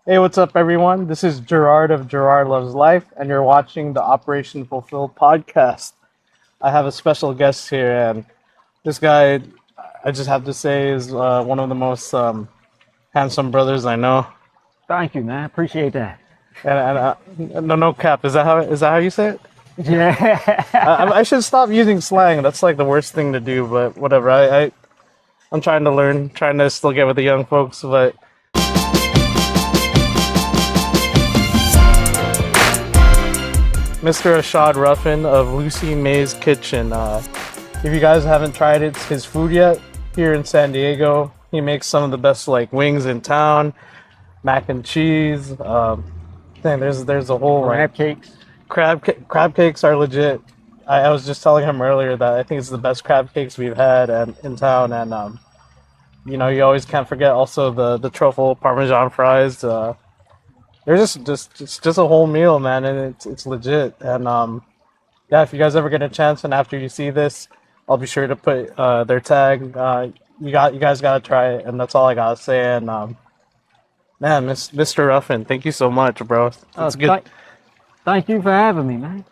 Hey, what's up, everyone? This is Gerard of Gerard Loves Life, and you're watching the Operation Fulfill podcast. I have a special guest here, and this guy, I just have to say, is one of the most handsome brothers I know. Thank you, man. Appreciate that. And no cap, is that how you say it? Yeah. I should stop using slang. That's like the worst thing to do, but whatever. I'm trying to learn, trying to still get with the young folks, but Mr. Ashad Ruffin of Lucy May's Kitchen. If you guys haven't tried his food yet, here in San Diego, he makes some of the best like wings in town, mac and cheese. There's a whole like Crab cakes. crab cakes are legit. I was just telling him earlier that I think it's the best crab cakes we've had in town, and you always can't forget also the truffle parmesan fries. They're just it's just a whole meal, man, and it's legit. And yeah, if you guys ever get a chance, and after you see this, I'll be sure to put their tag. You guys gotta try it, and that's all I gotta say. And man, Mr. Ruffin, thank you so much, bro. It's good. Thank you for having me, man.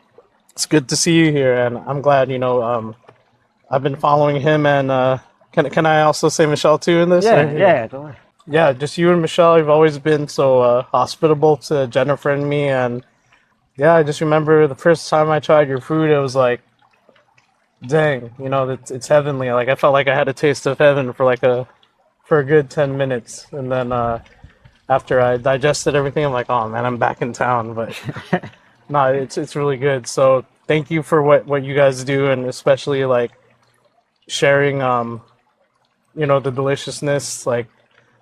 It's good to see you here, and I'm glad. I've been following him, and can I also say Michelle too in this? Yeah. Go ahead. Yeah, just you and Michelle. You've always been so hospitable to Jennifer and me, and yeah, I just remember the first time I tried your food, it was like, dang, it's heavenly. Like I felt like I had a taste of heaven for a good 10 minutes, and then after I digested everything, I'm like, oh man, I'm back in town. But no, it's really good. So thank you for what you guys do, and especially like sharing the deliciousness. Like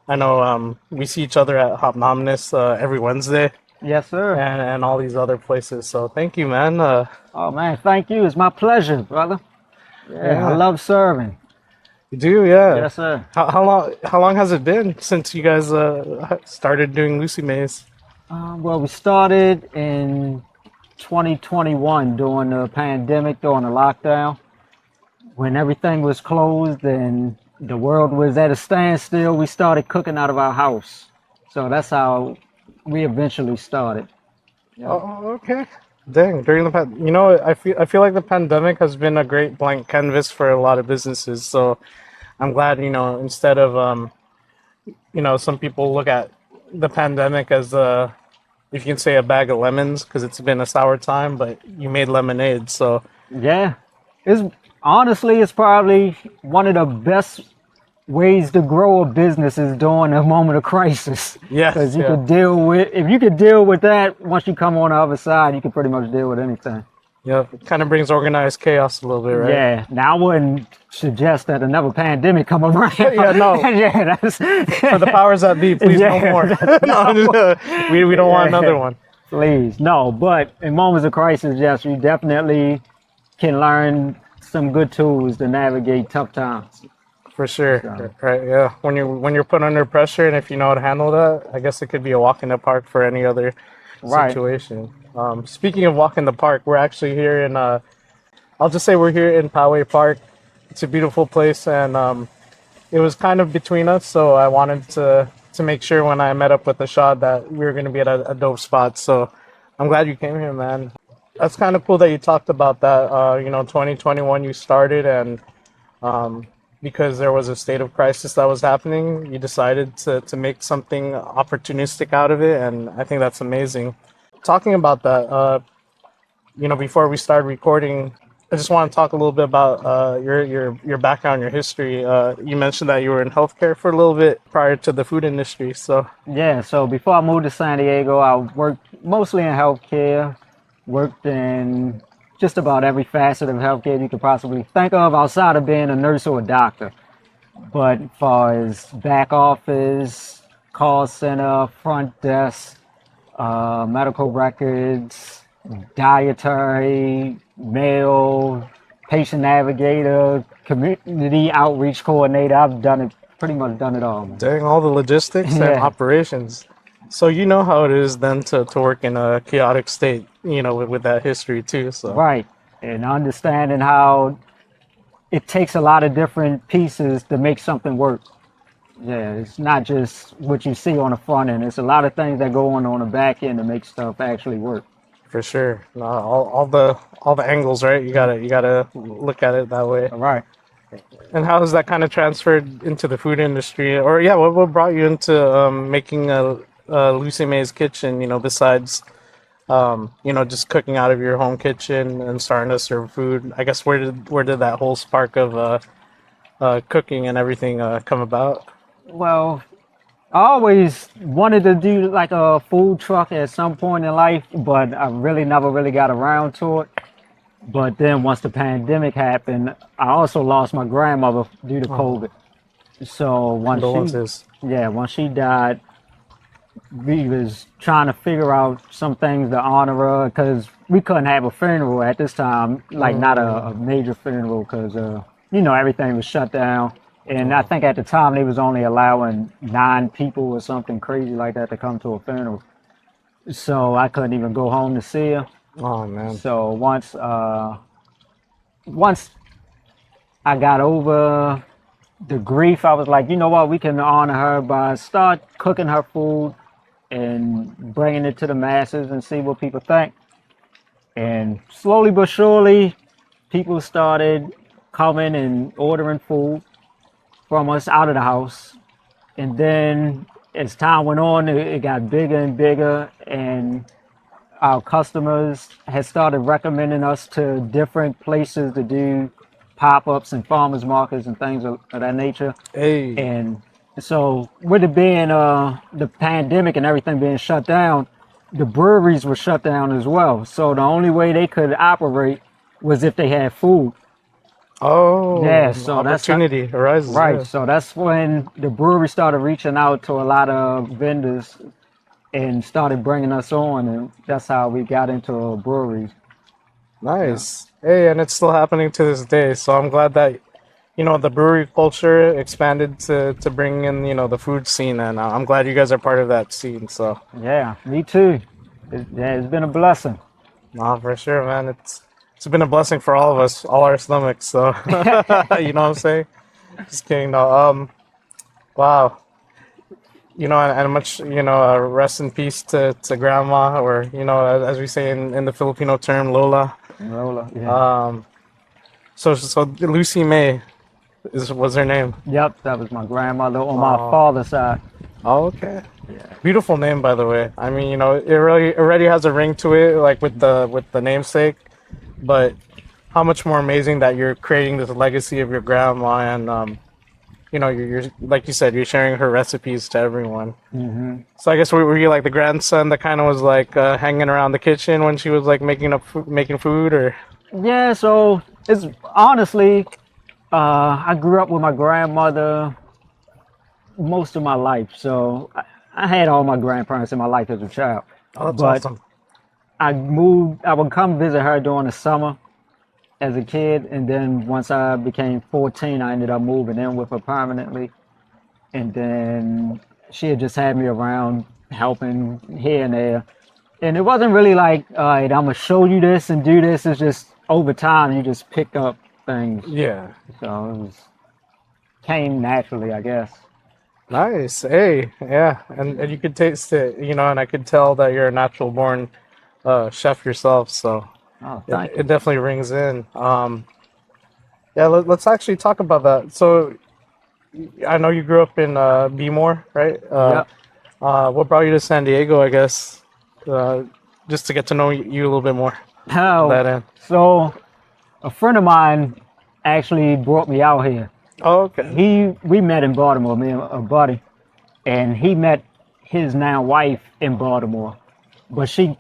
I know we see each other at Hopnomnus every Wednesday, Yes, sir. and all these other places. So thank you, man. Oh, man. Thank you. It's my pleasure, brother. Yeah. I love serving. You do, yeah. Yes, sir. How long has it been since you guys started doing Lucy Mays? Well, we started in 2021 during the pandemic, during the lockdown, when everything was closed and the world was at a standstill. We started cooking out of our house. So that's how we eventually started. Oh, okay. Dang, during I feel like the pandemic has been a great blank canvas for a lot of businesses. So I'm glad, instead of some people look at the pandemic as if you can say a bag of lemons because it's been a sour time, but you made lemonade. So Yeah. It's probably one of the best ways to grow a business is during a moment of crisis. yes, Because yeah. if you could deal with that, once you come on the other side, you can pretty much deal with anything. Yeah, it kind of brings organized chaos a little bit, right? Yeah. Now I wouldn't suggest that another pandemic come around. Yeah, no. Yeah, that's For the powers that be, please no Yeah. more. We don't want another one. please. No, but in moments of crisis, yes, you definitely can learn some good tools to navigate tough times. For sure. So- Right, yeah. When you're put under pressure, and if you know how to handle that, I guess it could be a walk in the park for any other Right. situation. Speaking of walk in the park, we're actually here in I'll just say we're here in Poway Park. It's a beautiful place, and it was kind of between us, so I wanted to make sure when I met up with Ashad that we were going to be at a dope spot. So I'm glad you came here, man. That's kind of cool that you talked about that. 2021 you started, and because there was a state of crisis that was happening, you decided to make something opportunistic out of it, and I think that's amazing. Talking about that, before we started recording, I just want to talk a little bit about your background, your history. You mentioned that you were in healthcare for a little bit prior to the food industry. So Yeah, so before I moved to San Diego, I worked mostly in healthcare, worked in just about every facet of healthcare you could possibly think of outside of being a nurse or a doctor. But as far as back office, call center, front desk, medical records, dietary, mail, patient navigator, community outreach coordinator, I've done it, pretty much done it all, man. doing all the logistics and Yeah. operations. So you know how it is then to work in a chaotic state, with that history too. So Right. And understanding how it takes a lot of different pieces to make something work. Yeah, it's not just what you see on the front end. It's a lot of things that go on the back end to make stuff actually work. For sure. No, all the angles, right? You gotta look at it that way. All right. And how has that kind of transferred into the food industry? Or yeah, what brought you into making a Lucy May's kitchen? You know, besides you know, just cooking out of your home kitchen and starting to serve food. I guess where did that whole spark of cooking and everything come about? Well, I always wanted to do like a food truck at some point in life, but I really never really got around to it. But then once the pandemic happened, I also lost my grandmother due to Oh, COVID. So condolences. once she died, we was trying to figure out some things to honor her because we couldn't have a funeral at this time, like not a major funeral because you know everything was shut down. And I Oh, think at the time they was only allowing 9 people or something crazy like that to come to a funeral. So I couldn't even go home to see her. oh man. So once I got over the grief, I was like, you know what, we can honor her by start cooking her food and bringing it to the masses and see what people think. And slowly but surely, people started coming and ordering food from us out of the house. And then as time went on, it got bigger and bigger, and our customers had started recommending us to different places to do pop-ups and farmers markets and things of that nature. Hey. And so with it being the pandemic and everything being shut down, the breweries were shut down as well. So the only way they could operate was if they had food. Yeah, Oh, so that's opportunity arises. right. Yeah. So that's when the brewery started reaching out to a lot of vendors and started bringing us on, and that's how we got into breweries. Yeah. Nice. Hey, and it's still happening to this day. So I'm glad that you know the brewery culture expanded to bring in you know the food scene, and I'm glad you guys are part of that scene. So, Yeah, me too. Yeah, it's been a blessing. nah, for sure, man. It's been a blessing for all of us, all our stomachs. So, you know what I'm saying? Just kidding. No. Wow. You know, and much you know, rest in peace to grandma, or you know, as we say in the Filipino term, Lola. Roller, yeah. Um, so Lucy May was her name. Yep, that was my grandmother on my Oh, father's side. oh, okay. Yeah. Beautiful name, by the way. I mean, you know, it really already has a ring to it, like with the namesake. But how much more amazing that you're creating this legacy of your grandma, and you know, you're like you said, you're sharing her recipes to everyone. Hmm. So I guess were you like the grandson that kind of was like hanging around the kitchen when she was like making food, or? Yeah, so it's honestly, I grew up with my grandmother most of my life. So I had all my grandparents in my life as a child. Oh, that's But awesome. I would come visit her during the summer as a kid. And then once I became 14, I ended up moving in with her permanently. And then she had just had me around helping here and there. And it wasn't really like, all right, I'm gonna show you this and do this. It's just over time you just pick up things. Yeah. So it was, came naturally, I guess. Nice. Hey, yeah, and you could taste it, you know, and I could tell that you're a natural born chef yourself, so Oh, it, thank it you. definitely rings in. Yeah, let's actually talk about that. So I know you grew up in Bmore, right? Yep. What brought you to San Diego, I guess, uh, just to get to know you a little bit more on Oh, that end. so a friend of mine actually brought me out here. Oh, okay. We met in Baltimore, me and a buddy, and he met his now wife in Baltimore. But she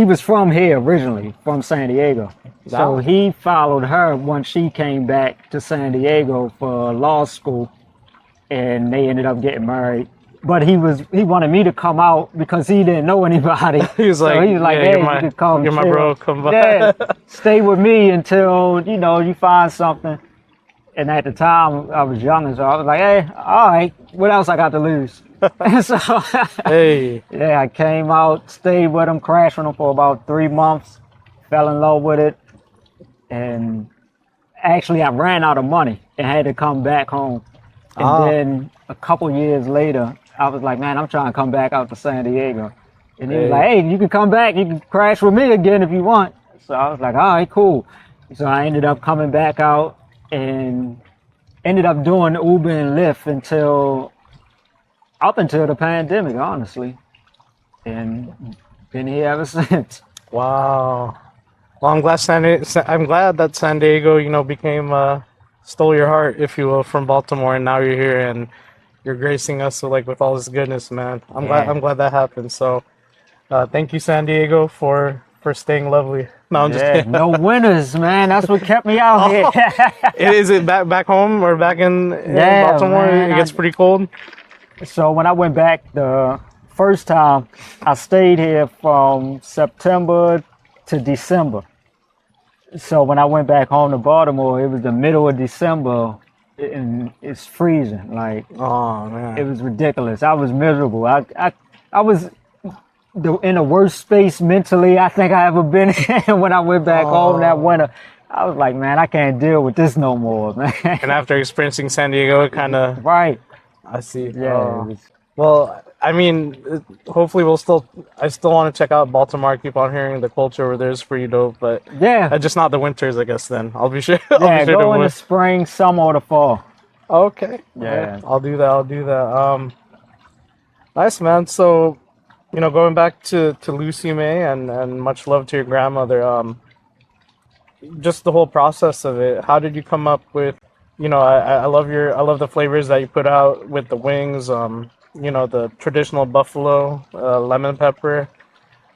was from here originally, from San Diego. So Ah, he followed her once she came back to San Diego for law school, and they ended up getting married. But he wanted me to come out because he didn't know anybody. he was So like, he was like, yeah, "Hey, you could come you're my chill. bro. Come Yeah, by. stay with me until you find something." And at the time, I was young, and so I was like, "Hey, all right, what else I got to lose?" And so, Hey, yeah, I came out, stayed with him, crashed with him for about 3 months, fell in love with it, and actually, I ran out of money and had to come back home. And ah, then a couple years later, I was like, man, I'm trying to come back out to San Diego. And he was Hey. like, hey, you can come back. You can crash with me again if you want. So I was like, all right, cool. So I ended up coming back out and ended up doing Uber and Lyft up until the pandemic, honestly. And been here ever since. Wow. Well, I'm glad that San Diego, became stole your heart, if you will, from Baltimore, and now you're here and you're gracing us with all this goodness, man. Yeah. I'm glad that happened. So, thank you, San Diego, for staying lovely. No, I'm just Yeah, kidding. no winners, man. That's what kept me out here. Is it back home or back in Yeah, Baltimore? man, It gets pretty cold. So when I went back the first time, I stayed here from September to December. So when I went back home to Baltimore, it was the middle of December and it's freezing. Like, Oh it man. was ridiculous. I was miserable. I was in the worst space mentally I think I ever been in when I went back home that winter. I was like, man, I can't deal with this no more, man. And after experiencing San Diego, it kind of Right. I see. Yeah. It was, Well, I mean, hopefully I still want to check out Baltimore. I keep on hearing the culture over there is pretty dope, but yeah. just not the winters, I guess. Then I'll be sure. I'll Yeah, be sure to go in the win. spring, summer, or the fall. Okay. Yeah. I'll do that. I'll do that. Nice, man. So, going back to Lucy May and much love to your grandmother. Just the whole process of it. How did you come up with? I love the flavors that you put out with the wings. The traditional buffalo, lemon pepper.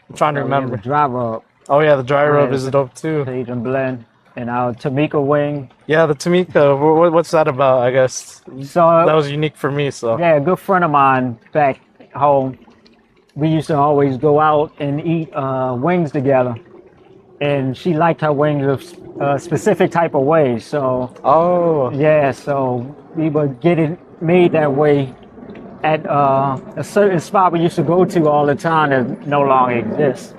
I'm trying to So yeah, the remember. dry rub, Oh yeah, the dry rub Yes. is dope too. Cajun blend, and our Tamika wing. Yeah, the Tamika. What's that about? I guess that So was unique for me. So yeah, a good friend of mine back home, we used to always go out and eat wings together. And she liked her wings a specific type of way. So oh yeah, so we would get it made that way at a certain spot we used to go to all the time that no longer exists.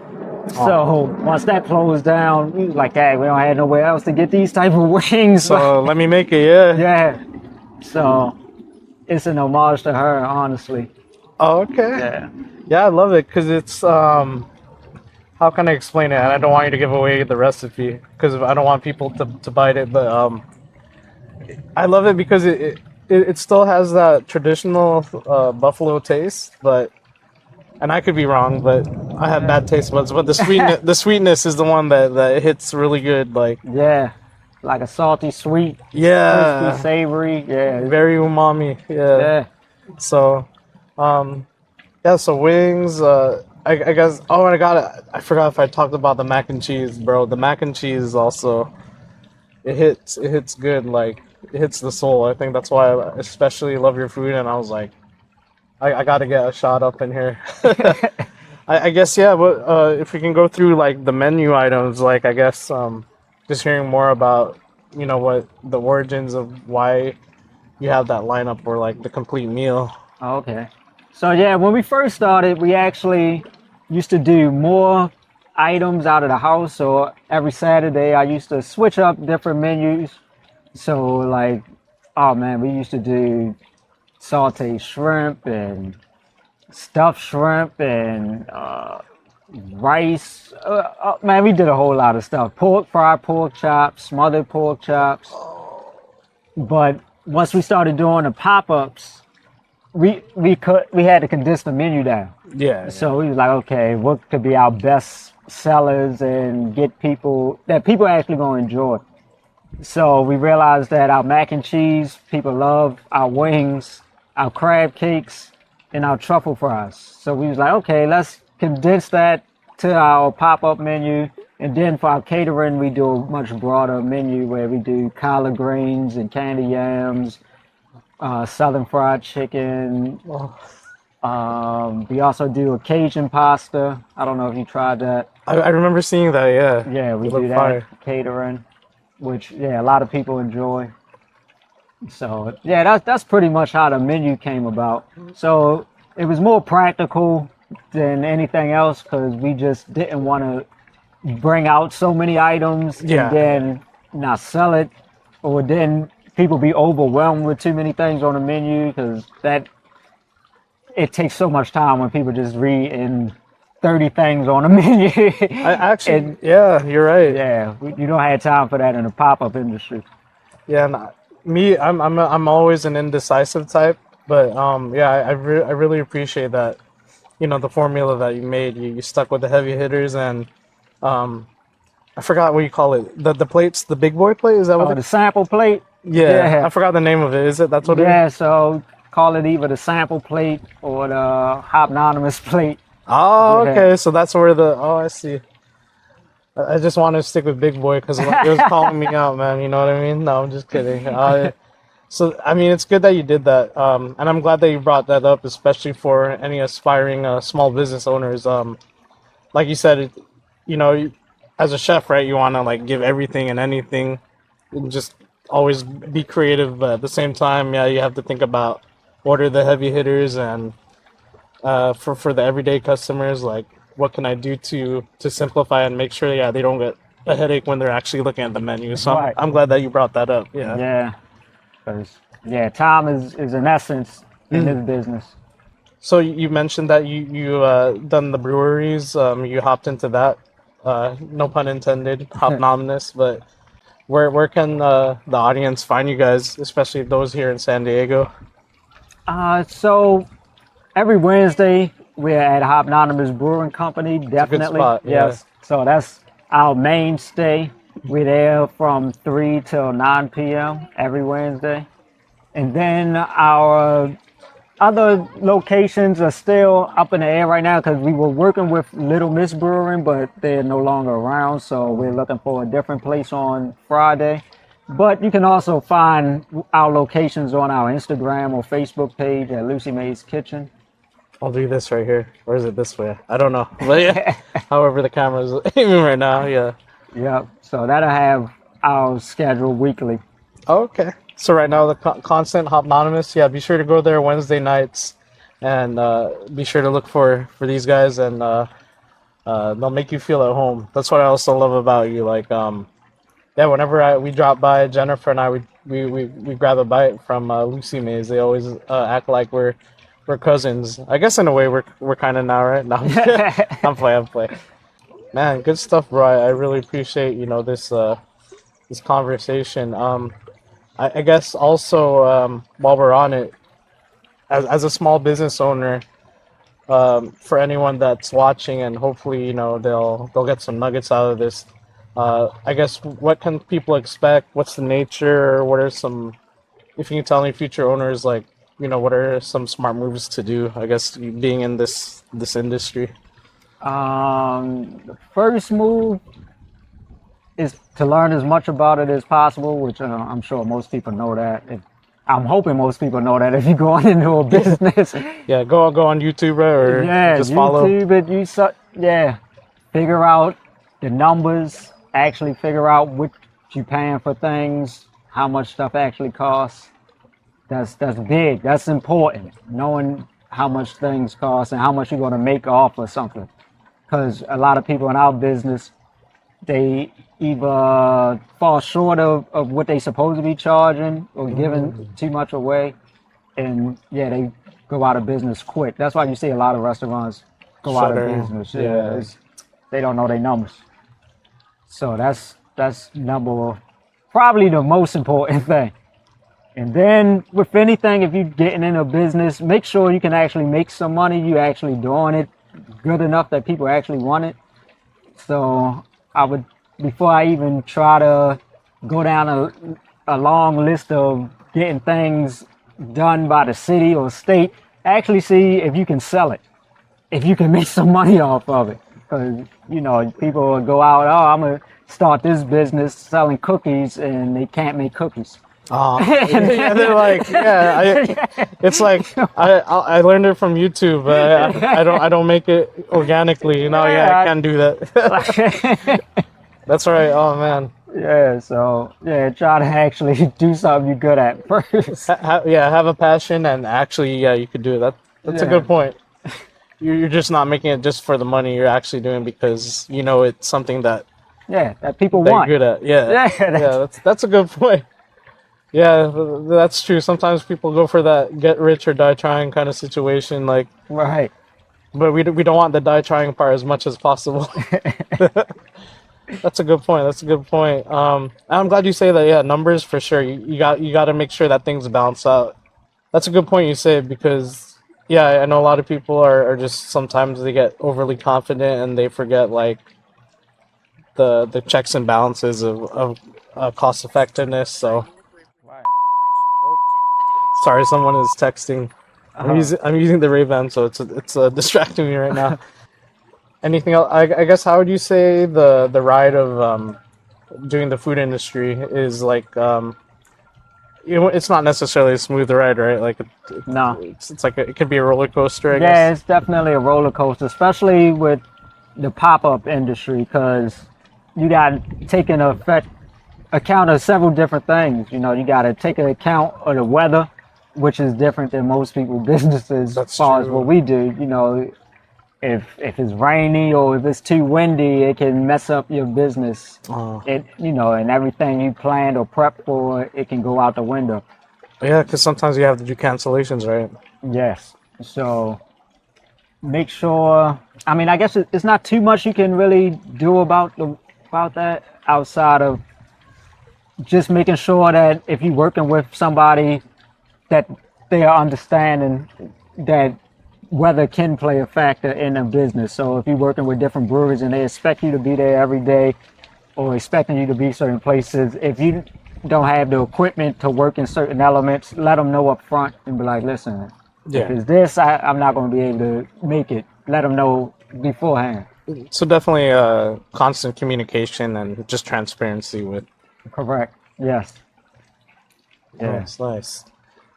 So once that closed down, we was like, hey, we don't have nowhere else to get these type of wings. so let me make it. Yeah. Yeah. So it's an homage to her, honestly. Oh, okay. Yeah. Yeah, I love it because it's how can I explain it? And I don't want you to give away the recipe because I don't want people to bite it. But I love it because it still has that traditional buffalo taste, and I could be wrong, but I have bad taste buds. But the sweetness is the one that hits really good. Like Yeah. Like a salty, sweet, yeah, crispy, savory. Yeah. very umami. Yeah. Yeah. So, yeah. So wings. I guess. Oh, and I forgot if I talked about the mac and cheese, bro. The mac and cheese also. It hits. It hits good. Like it hits the soul. I think that's why I especially love your food. And I was like, I got to get a shot up in here. I guess yeah. But if we can go through like the menu items, like I guess just hearing more about what the origins of why you have that lineup or like the complete meal. Okay. So yeah, when we first started, we actually used to do more items out of the house. So every Saturday, I used to switch up different menus. So like, oh man, we used to do sauteed shrimp and stuffed shrimp and rice. Man, we did a whole lot of stuff. Fried pork chops, smothered pork chops. But once we started doing the pop-ups, we had to condense the menu down. Yeah. So we was like, okay, what could be our best sellers and get people actually gonna enjoy. So we realized that our mac and cheese people love, our wings, our crab cakes, and our truffle fries. So we was like, okay, let's condense that to our pop-up menu. And then for our catering, we do a much broader menu where we do collard greens and candy yams, southern fried chicken. We also do a Cajun pasta. I don't know if you tried that. I remember seeing that. Yeah. Yeah, we It looked do that fire. catering, which yeah, a lot of people enjoy. So yeah, that's pretty much how the menu came about. So it was more practical than anything else because we just didn't want to bring out so many items Yeah. and then not sell it, or then people be overwhelmed with too many things on the menu, because it takes so much time when people just read in 30 things on the menu. I actually, And yeah, you're right. yeah, you don't have time for that in the pop-up industry. Yeah, and I'm always an indecisive type, but yeah, I really appreciate that. You know, the formula that you made. You stuck with the heavy hitters, and um, I forgot what you call it. The plates, the big boy plate. Is that what? Oh, the sample plate. Yeah, Yeah, I forgot the name of it. Is it? That's what it is. yeah. So call it either the sample plate or the hopnonymous plate. Oh, Yeah. okay. So that's where the. Oh, I see. I just want to stick with big boy because it was calling me out, man. You know what I mean? No, I'm just kidding. So I mean, it's good that you did that, and I'm glad that you brought that up, especially for any aspiring small business owners. Like you said, you know, as a chef, right? You want to like give everything and anything, and just always be creative. But at the same time, yeah, you have to think about what are the heavy hitters, and for the everyday customers, like what can I do to simplify and make sure, yeah, they don't get a headache when they're actually looking at the menu. So Right. I'm glad that you brought that up. Yeah. Yeah, because time is an essence in this business. So you mentioned that you done the breweries. You hopped into that. No pun intended. Hopnomnus. But where can the audience find you guys, especially those here in San Diego? So every Wednesday we're at Hopnonymous Brewing Company. Definitely, spot, yeah. yes. So that's our mainstay. We're there from 3 till 9 p.m. every Wednesday, and then our other locations are still up in the air right now because we were working with Little Miss Brewing, but they're no longer around. So we're looking for a different place on Friday. But you can also find our locations on our Instagram or Facebook page at Lucy Mae's Kitchen. I'll do this right here. Or is it this way? I don't know. But yeah, however the camera's aiming right now, yeah. Yep. So that'll have our schedule weekly. Okay. So right now the constant Hopnonymous, yeah, be sure to go there Wednesday nights, and be sure to look for these guys, and they'll make you feel at home. That's what I also love about you. Like, yeah, whenever we drop by, Jennifer and I, we grab a bite from Lucy Mae's. They always act like we're cousins. I guess in a way we're kind of now, right? No, I'm playing. Man, good stuff, bro. I really appreciate this this conversation. I guess also while we're on it, as a small business owner, for anyone that's watching, and hopefully they'll get some nuggets out of this. I guess what can people expect? What's the nature? What are some, if you can tell any future owners, like what are some smart moves to do? I guess being in this industry. The first move is to learn as much about it as possible, which I'm sure most people know that. I'm hoping most people know that if you're going into a business. Yeah, go on YouTube, right? Or just follow. YouTube it. Figure out the numbers. Actually figure out what you're paying for things, how much stuff actually costs. That's big. That's important. Knowing how much things cost and how much you're going to make off of something. Because a lot of people in our business, they either fall short of what they supposed to be charging or giving too much away. And yeah, they go out of business quick. That's why you see a lot of restaurants go out of business. Yeah. They don't know their numbers. So that's probably the most important thing. And then with anything, if you're getting in a business, make sure you can actually make some money. You actually doing it good enough that people actually want it. So I would, before I even try to go down a long list of getting things done by the city or state, actually see if you can sell it, if you can make some money off of it. Because, people will go out, I'm going to start this business selling cookies, and they can't make cookies. Yeah, they're like, it's like I learned it from YouTube. I don't make it organically. I can't do that. That's right. Oh man. Yeah. So try to actually do something you're good at first. Have a passion, and actually, you could do it. That's a good point. You're just not making it just for the money. You're actually doing it because it's something that that people want. You're good at. Yeah. That's a good point. Yeah, that's true. Sometimes people go for that get rich or die trying kind of situation, like, Right. but we don't want the die trying part as much as possible. That's a good point. That's a good point. I'm glad you say that. Yeah, numbers for sure. You got to make sure that things balance out. That's a good point you say because yeah, I know a lot of people are just sometimes they get overly confident and they forget like the checks and balances of cost effectiveness. So Right. sorry, someone is texting. Uh, I'm using the Ray-Ban, so it's distracting me right now. Anything else? I guess how would you say the ride of doing the food industry is like it's not necessarily a smooth ride, right? Like no. it's like it could be a roller coaster, I Yeah, guess. it's definitely a roller coaster, especially with the pop-up industry, because you got taking effect account of several different things. You know, you got to take an account of the weather, which is different than most people's businesses as That's far as what true. we do. You know, if it's rainy or if it's too windy, it can mess up your business. Uh, It you know, and everything you planned or prepped for, it can go out the window. yeah, because sometimes you have to do cancellations, right? Yes. So make sure. I mean, I guess it's not too much you can really do about that outside of just making sure that if you're working with somebody that they are understanding that weather can play a factor in a business. So if you're working with different breweries and they expect you to be there every day or expecting you to be certain places, if you don't have the equipment to work in certain elements, let them know up front and be like, listen, if Yeah. it's this, I'm not going to be able to make it. Let them know beforehand. So definitely constant communication and just transparency with. Correct. Yes. Yeah. Nice, nice.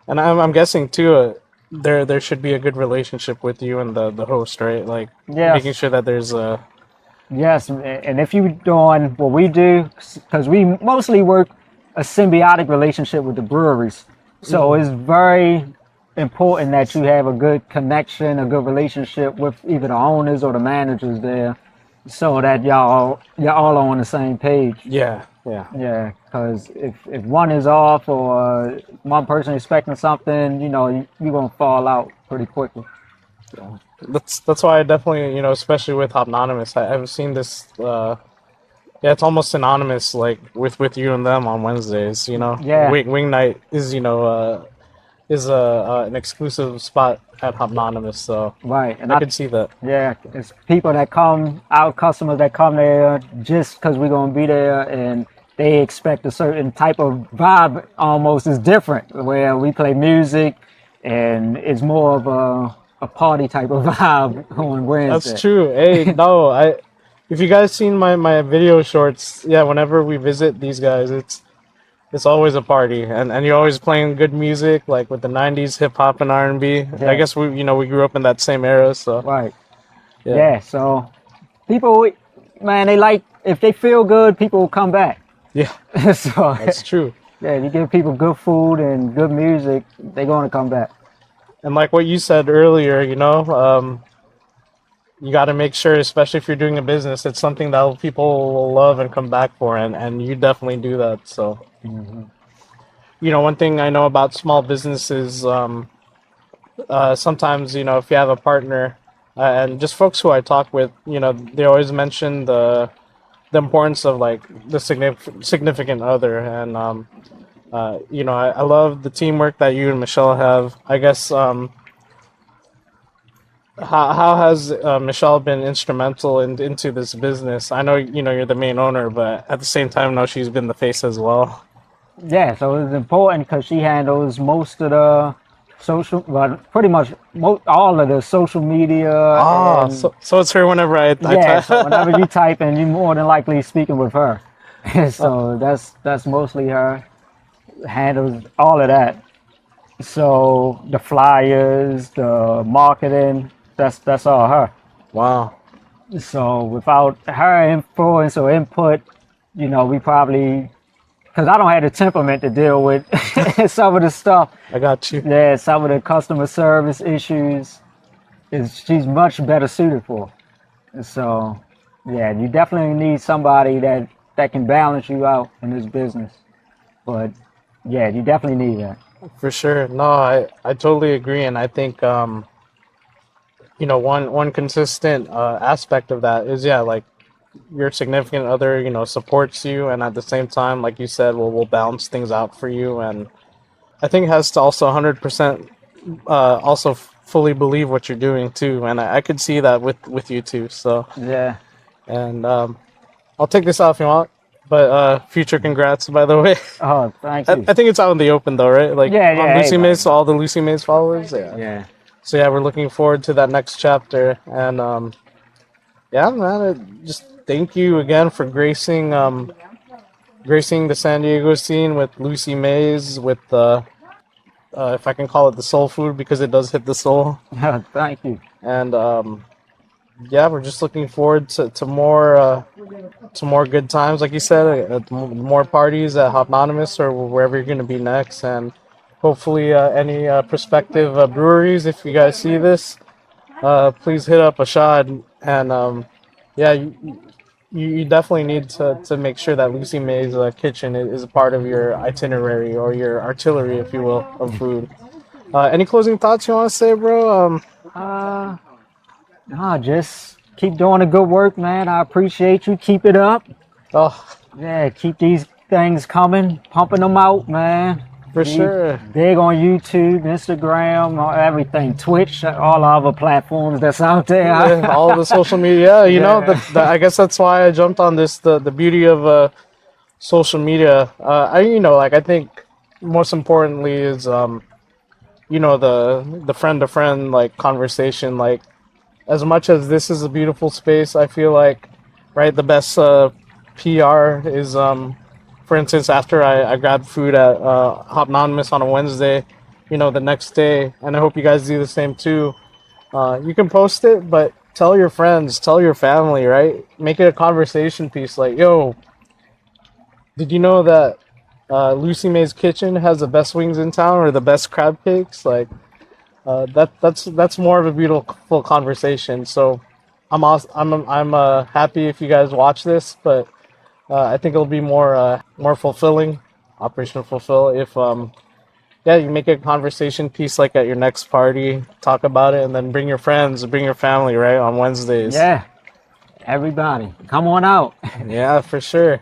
And I'm guessing too. There should be a good relationship with you and the host, right? Like making Yes. sure that there's a. Yes, and if you're doing what we do, because we mostly work a symbiotic relationship with the breweries, so Mhm. it's very important that you have a good connection, a good relationship with either the owners or the managers there, so that y'all all are on the same page. Yeah, yeah. Yeah, because if one is off or one person expecting something, you know, you're gonna fall out pretty quickly. Yeah. That's why I definitely especially with Hopnonymous, I've seen this. Yeah, it's almost synonymous like with you and them on Wednesdays. Yeah, Wing Night is an exclusive spot at Hopnonymous, so right. And I could see that. yeah, it's people that come, our customers that come there just because we're gonna be there, and they expect a certain type of vibe. Almost is different where we play music, and it's more of a party type of vibe on That's Wednesday. true. Hey, no, if you guys seen my video shorts, yeah, whenever we visit these guys, it's always a party, and you're always playing good music like with the '90s hip hop and R&B. I Yeah, guess we grew up in that same era, so right. yeah, Yeah, so people, man, they like if they feel good, people will come back. yeah, So that's true. yeah, you give people good food and good music, they're gonna come back. And like what you said earlier, you got to make sure, especially if you're doing a business, it's something that people will love and come back for, and you definitely do that. So, one thing I know about small businesses, sometimes if you have a partner, and just folks who I talk with, they always mention the importance of like the significant other, and I love the teamwork that you and Michelle have. I guess how has Michelle been instrumental into this business? I know you're the main owner, but at the same time, I know she's been the face as well. Yeah, so it's important because she handles most of the social, well, pretty much all of the social media, Ah, and so it's her whenever I yeah. type. So whenever you type in, you more than likely speaking with her. Oh, So that's mostly her handles all of that. So the flyers, the marketing, that's all her. wow. So without her influence or input, we probably because I don't have the temperament to deal with some of the stuff. I got you. Yeah, some of the customer service issues is she's much better suited for. So, yeah, you definitely need somebody that can balance you out in this business. But Yeah, you definitely need that. For sure. No, I totally agree, and I think one consistent aspect of that is, yeah, like your significant other, supports you, and at the same time, like you said, will balance things out for you, and I think it has to also 100% also fully believe what you're doing too, and I could see that with you too. So, Yeah. and I'll take this off if you want, but future congrats, by the way. Oh, thank I, you. I think it's out in the open though, right? Like Yeah, on yeah, Lucy everybody Mays, so knows. all the Lucy Mays followers, yeah. Yeah. So yeah, we're looking forward to that next chapter, and yeah, man, just thank you again for gracing the San Diego scene with Lucy Mays, with if I can call it the soul food because it does hit the soul, Thank you. and yeah, we're just looking forward to more good times, like you said, more parties at Hopnonymous or wherever you're gonna be next, and hopefully any prospective breweries, if you guys see this, please hit up Ashad, and yeah, you definitely need to make sure that Lucy May's kitchen is a part of your itinerary or your artillery, if you will, of food. Any closing thoughts you want to say, bro? Uh, nah, just keep doing the good work, man. I appreciate you. Keep it up. Oh, Yeah, keep these things coming, pumping them out, man. for Be sure. big on YouTube, Instagram, everything, Twitch, all other platforms that's out there. Yeah, all the social media. Yeah. I guess that's why I jumped on this. The beauty of social media. I think most importantly is the friend to friend like conversation. Like as much as this is a beautiful space, I feel like right the best PR is for instance after I grabbed food at Hopnonymous on a Wednesday, the next day, and I hope you guys do the same too. You can post it, but tell your friends, tell your family, right? Make it a conversation piece. Like, yo, did you know that Lucy May's Kitchen has the best wings in town or the best crab cakes? Like, that's more of a beautiful conversation. So, I'm happy if you guys watch this, but I think it'll be more fulfilling, Operation Fulfill, if yeah, you make a conversation piece like at your next party, talk about it, and then bring your friends, bring your family, right, on Wednesdays. Yeah, everybody, come on out. Yeah, for sure.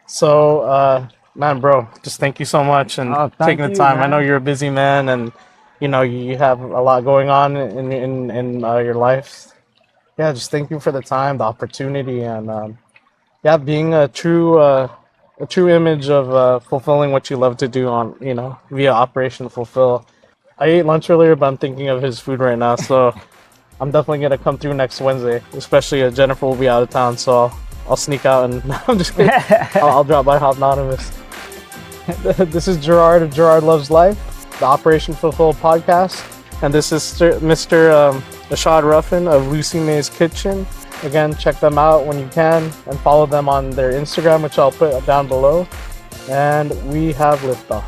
So, man, bro, just thank you so much and Oh, thank taking the you, time. I know man. you're a busy man, and you have a lot going on in your life. Yeah, just thank you for the time, the opportunity, and yeah, being a true image of fulfilling what you love to do on via Operation Fulfill. I ate lunch earlier, but I'm thinking of his food right now, so I'm definitely gonna come through next Wednesday. Especially Jennifer will be out of town, so I'll sneak out and I'm just kidding. I'll drop by Hopnonymous. This is Gerard of Gerard Loves Life, the Operation Fulfill podcast, and this is Mr. Ashad Ruffin of Lucy May's Kitchen. Again, check them out when you can and follow them on their Instagram, which I'll put down below. And we have liftoff.